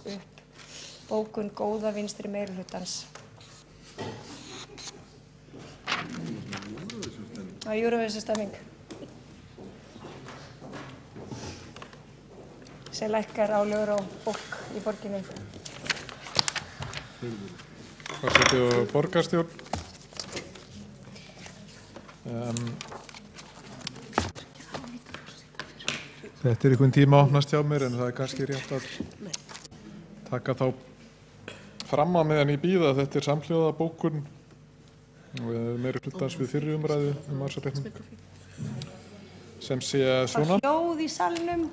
upp bókun góða vinstri meirihlutans. Það er Eurovision-stemming. Sem lækkar álögur á fólk í borginni. Forseti og borgarstjórn. Þetta er einhvern tíma að opnast hjá mér en það er kannski rétt að taka þá fram að meðan ég býða. Þetta er samhljóða bókun og meirihlutans við fyrri umræðu ársreikning sem sé svona. Það hljóð í salnum.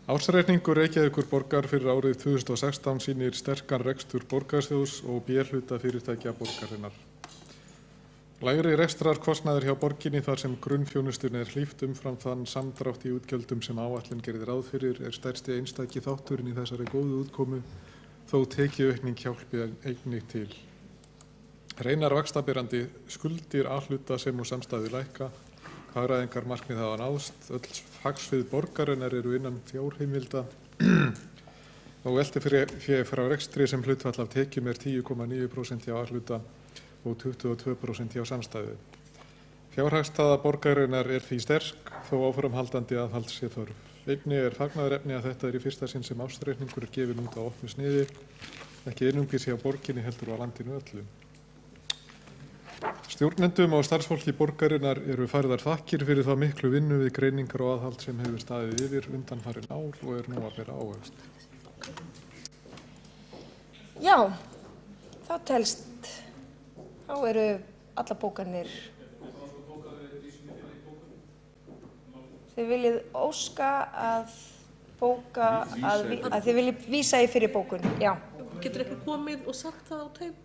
Ársreikningur Reykjavíkur borgar fyrir árið 2016 sýnir sterkan rekstur borgarsjóðs og B-hluta fyrirtækja borgarinnar. Lægri rekstrarkostnaður hjá borginni þar sem grunnþjónustunni er hlíft umfram þann samdrátt í útgjöldum sem áætlun gerði ráð fyrir er stærsti einstaki þátturinn í þessari góðu útkomu, þó tekjuaukning hjálpi einnig til. Reinar vaxtaberandi skuldir A-hluta sem og samstæðu lækka, hagræðingar markmið hafa náðst, öll hagsvið borgarinnar eru innan fjárheimilda og veltufé frá rekstri sem hlutfall af tekjum er 10,9% hjá A-hluta og 22% hjá samstæðu. Fjárhagsstaða borgarinnar er því sterk, þó áframhaldandi aðhalds sé þörf. Einnig er fagnaðarefni að þetta er í fyrsta sinn sem ársreikningur er gefinn út á opnu sniði, ekki einungis hjá borginni heldur á landinu öllu. Stjórnendum og starfsfólki borgarinnar eru færðar þakkir fyrir þá miklu vinnu við greiningar og aðhald sem hefur staðið yfir undanfarin ár og er nú að bera ávöxt. Já, þá eru alla bókanir. Þið viljið óska að þið viljið vísa í fyrir bókun, já. Getur ekki komið og sagt það á teip?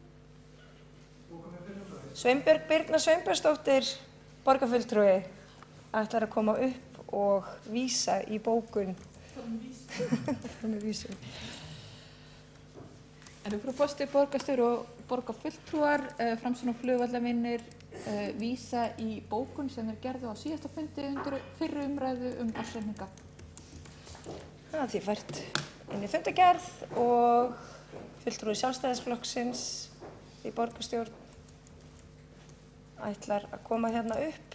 Sveinbjörg Birna Sveinbjörnsdóttir, borgarfulltrúi, ætlar að koma upp og vísa í bókun. En frú forseti, borgarstjóri og borgarfulltrúar, Framsókn og flugvallavinir vísa í bókun sem gerðu á síðasta fundi undir fyrri umræðu ársreikninga. Það er því fært inn í fundagerð og fulltrúi Sjálfstæðisflokksins í borgarstjórn ætlar að koma hérna upp.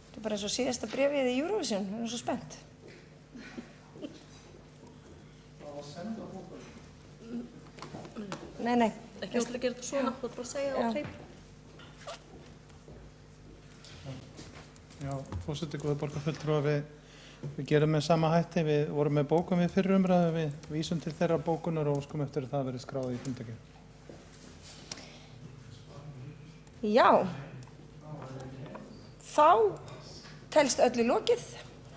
Þetta er bara eins og síðasta bréfið í Eurovision, við erum svo spennt. Nei. Ekki óslega að gera þetta svona, þú ert bara að segja það á teip. Já, forseti, góða borgarfulltrúar, við gerum með sama hætti. Við vorum með bókun við fyrri umræðu, við vísum til þeirra bókunar og óskum eftir að það verið skráð í fundagerð. Já, þá telst öllu lokið,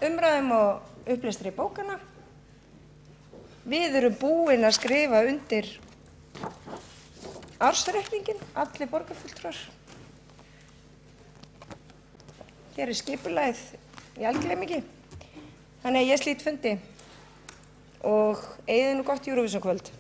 umræðum og upplestri bókana. Við erum búin að skrifa undir ársreikningin, allir borgarfulltrúar. Hér er skipulagið í algleymingi. Þannig að ég slít fundi og eigið nú gott Eurovision kvöld.